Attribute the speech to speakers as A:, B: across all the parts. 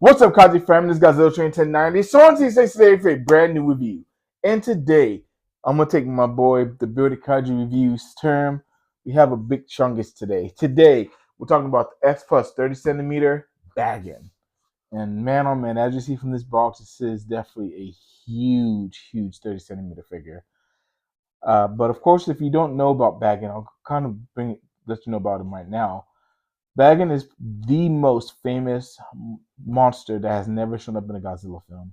A: What's up, Kaji fam? This is Godzilla Train 1090. Sorensen says today for a brand new review. And today, I'm going to take my boy, the Build Kaji Reviews term. We have a big chungus today. Today, we're talking about the X Plus 30 centimeter Bagan. And man, oh man, as you see from this box, this is definitely a huge 30 centimeter figure. But of course, if you don't know about Bagan, I'll kind of let you know about him right now. Bagan is the most famous monster that has never shown up in a Godzilla film.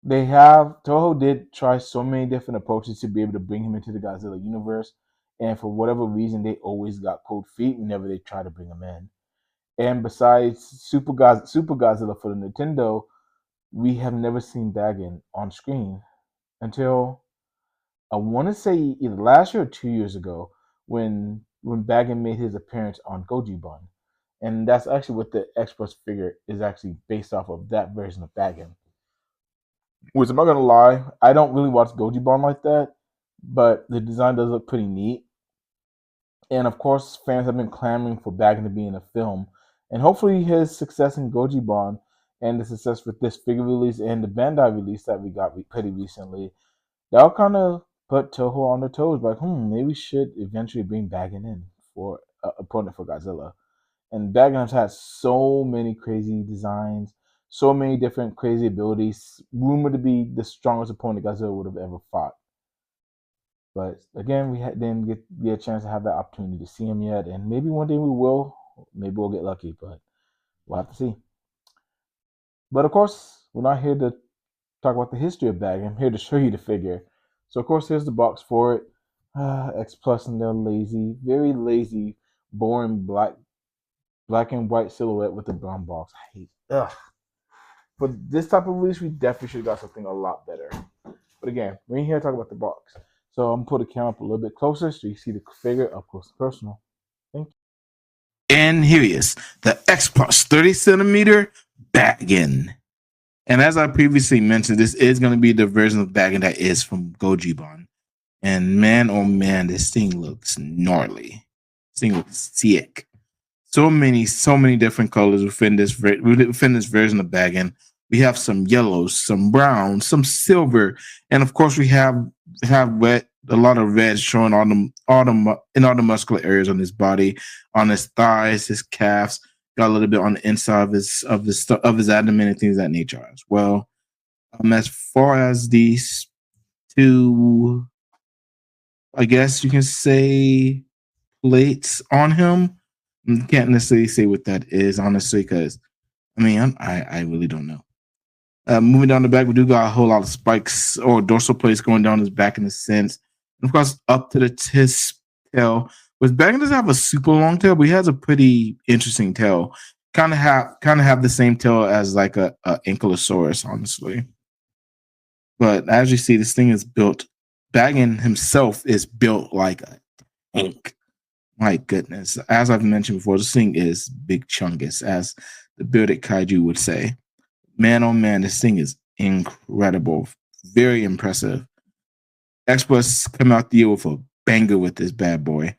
A: Toho did try so many different approaches to be able to bring him into the Godzilla universe, and for whatever reason, they always got cold feet whenever they try to bring him in. And besides Super Godzilla for the Nintendo, we have never seen Bagan on screen until I want to say either last year or 2 years ago when Bagan made his appearance on Goji-Bon. And that's actually what the Express figure is actually based off of, that version of Bagan. Which, I'm not going to lie, I don't really watch Goji-Bon like that, but the design does look pretty neat. And of course, fans have been clamoring for Bagan to be in a film. And hopefully his success in Goji-Bon and the success with this figure release and the Bandai release that we got pretty recently, that'll kind of put Toho on their toes, like, maybe we should eventually bring Bagan in for an opponent for Godzilla. And Bagan has had so many crazy designs, so many different crazy abilities, rumored to be the strongest opponent Godzilla would have ever fought. But again, we didn't get a chance to have that opportunity to see him yet, and maybe one day we will. Maybe we'll get lucky, but we'll have to see. But of course, we're not here to talk about the history of Bagan. I'm here to show you the figure. So of course, here's the box for it. X Plus and their lazy, very lazy, boring black and white silhouette with the brown box. I hate. For this type of release, we definitely should have got something a lot better. But again, we're here to talk about the box. So I'm gonna put the camera up a little bit closer so you see the figure up close and personal. Thank you.
B: And here he is, the X Plus 30 centimeter Bagan. And as I previously mentioned, this is going to be the version of Bagan that is from Goji-Bon. And man, oh man, this thing looks gnarly. This thing looks sick. So many different colors within this version of Bagan. We have some yellows, some browns, some silver, and of course we have red, a lot of red showing in all the muscular areas on his body, on his thighs, his calves. Got a little bit on the inside of his abdomen and things of that nature as well. As far as these two, I guess you can say, plates on him, I can't necessarily say what that is, honestly, because I really don't know. Moving down the back, we do got a whole lot of spikes or dorsal plates going down his back in a sense, and of course up to his tail. But Bagan doesn't have a super long tail, but he has a pretty interesting tail. Kind of have the same tail as like a Ankylosaurus, honestly. But as you see, this thing is built. Bagan himself is built like a tank. My goodness, as I've mentioned before, this thing is big chungus, as the bearded kaiju would say. Man, oh man, this thing is incredible, very impressive. X Plus come out the year with a banger with this bad boy.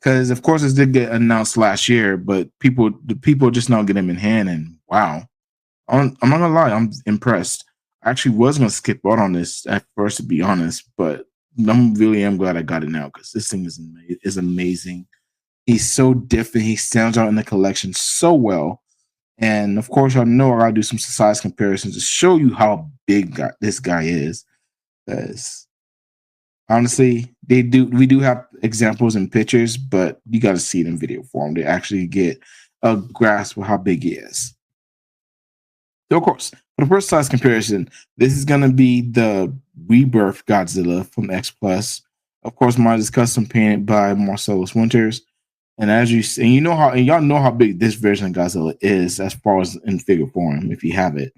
B: Because of course this did get announced last year, but the people just now get him in hand, and wow, I'm not gonna lie, I'm impressed. I actually was gonna skip out on this at first, to be honest, but I'm glad I got it now because this thing is amazing. He's so different. He stands out in the collection so well, and of course, I know I gotta do some size comparisons to show you how big this guy is. Because honestly, we do have examples and pictures, but you got to see it in video form to actually get a grasp of how big he is. So, of course, for the first size comparison, this is going to be the Rebirth Godzilla from X Plus. Of course, mine is custom painted by Marcellus Winters, and y'all know how big this version of Godzilla is as far as in figure form. If you have it,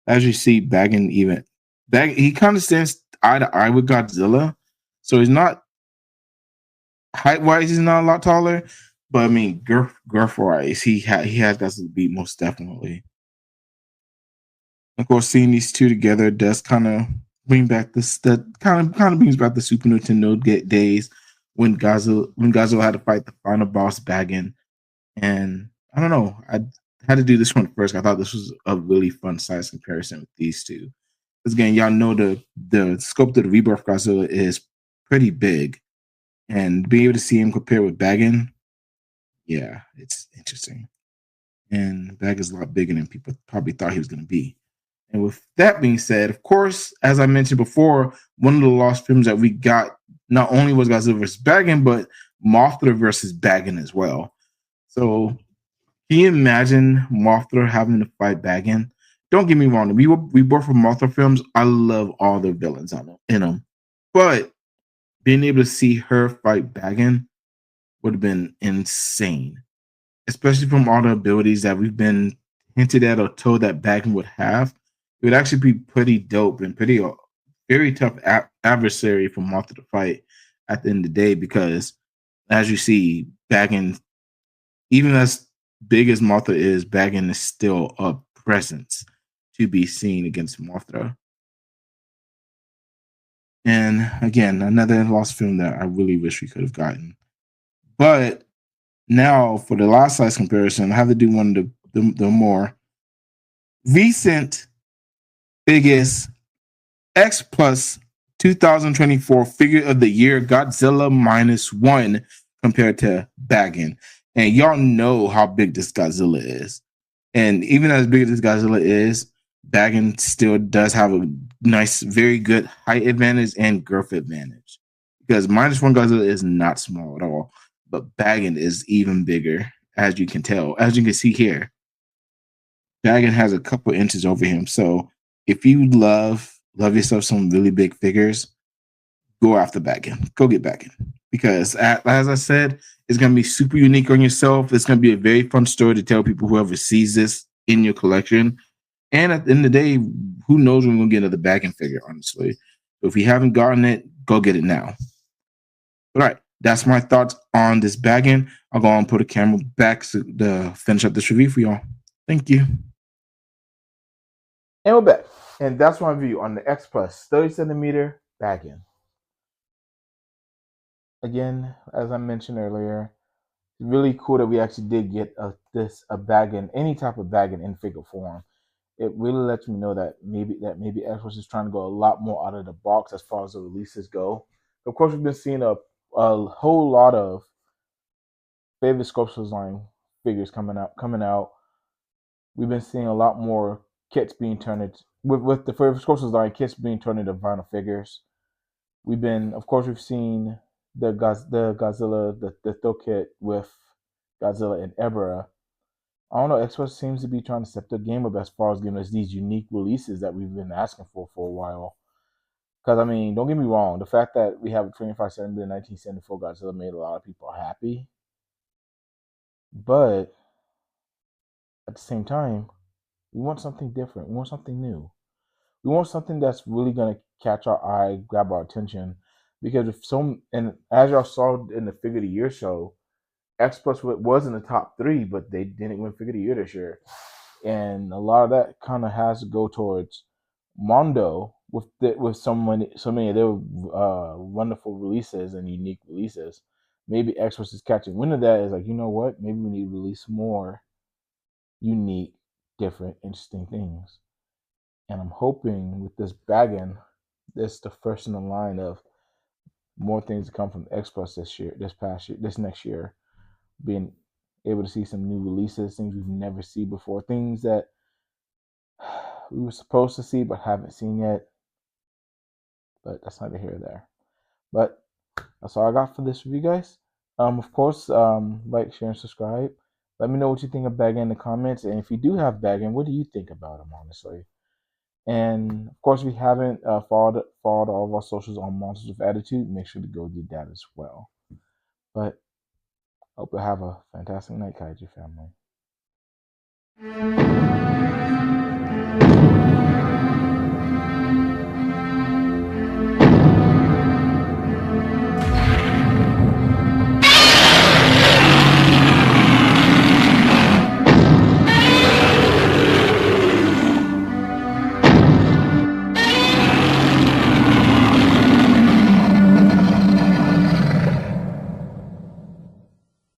B: as you see, Bagan he kind of stands eye to eye with Godzilla. So he's not height-wise, he's not a lot taller, but I mean girth-wise, he has got to beat most definitely. Of course, seeing these two together does kind of bring back kind of brings back the Super Nintendo days when Godzilla had to fight the final boss Bagan, and I don't know, had to do this one first. I thought this was a really fun size comparison with these two. Because again, y'all know the scope of the Rebirth Godzilla is pretty big, and being able to see him compare with Bagan, yeah, it's interesting. And Bagan's a lot bigger than people probably thought he was going to be. And with that being said, of course, as I mentioned before, one of the lost films that we got not only was Godzilla versus Bagan, but Mothra versus Bagan as well. So can you imagine Mothra having to fight Bagan? Don't get me wrong. We both from Mothra films. I love all the villains in them, but being able to see her fight Bagan would have been insane, especially from all the abilities that we've been hinted at or told that Bagan would have. It would actually be pretty dope and pretty very tough adversary for Mothra to fight at the end of the day because, as you see, Bagan, even as big as Mothra is, Bagan is still a presence to be seen against Mothra. And again, another lost film that I really wish we could have gotten. But now for the last size comparison, I have to do one of the more recent biggest X Plus 2024 figure of the year, Godzilla -1 compared to Bagan. And y'all know how big this Godzilla is. And even as big as this Godzilla is, Bagan still does have a nice, very good height advantage and girth advantage. Because -1 Godzilla is not small at all, but Bagan is even bigger, as you can tell. As you can see here, Bagan has a couple inches over him. So if you love yourself some really big figures, go after Bagan. Go get Bagan. Because as I said, it's going to be super unique on yourself. It's going to be a very fun story to tell people whoever sees this in your collection. And at the end of the day, who knows when we'll get another Bagan figure, honestly. So if you haven't gotten it, go get it now. All right. That's my thoughts on this Bagan. I'll go and put a camera back to finish up this review for y'all. Thank you.
A: And we're back. And that's my review on the X Plus 30 centimeter Bagan. Again, as I mentioned earlier, it's really cool that we actually did get a Bagan, any type of Bagan in figure form. It really lets me know that maybe Xbox is trying to go a lot more out of the box as far as the releases go. Of course, we've been seeing a whole lot of favorite sculptures line figures coming out. We've been seeing a lot more kits being turned into, with the favorite sculptures line kits being turned into vinyl figures. We've seen the Godzilla, the Thor kit with Godzilla and Ebra. I don't know, Xbox seems to be trying to step the game up as far as giving us these unique releases that we've been asking for a while. Because, I mean, don't get me wrong, the fact that we have a 25 centimeter 1974 Godzilla made a lot of people happy. But at the same time, we want something different. We want something new. We want something that's really going to catch our eye, grab our attention. Because and as y'all saw in the Figure of the Year show, X Plus was in the top 3, but they didn't win Figure of the Year this year. And a lot of that kind of has to go towards Mondo with so many of their wonderful releases and unique releases. Maybe Xbox is catching wind of that. Is like, you know what? Maybe we need to release more unique, different, interesting things. And I'm hoping with this Bagan, this the first in the line of more things to come from Xbox this next year, being able to see some new releases, things we've never seen before, things that we were supposed to see but haven't seen yet. But that's neither here or there. But that's all I got for this review, guys. Of course, like, share, and subscribe. Let me know what you think of Bagan in the comments. And if you do have Bagan, what do you think about him, honestly? And of course, if you haven't followed all of our socials on Monsters of Attitude, make sure to go do that as well. But hope you have a fantastic night, Kaiju family.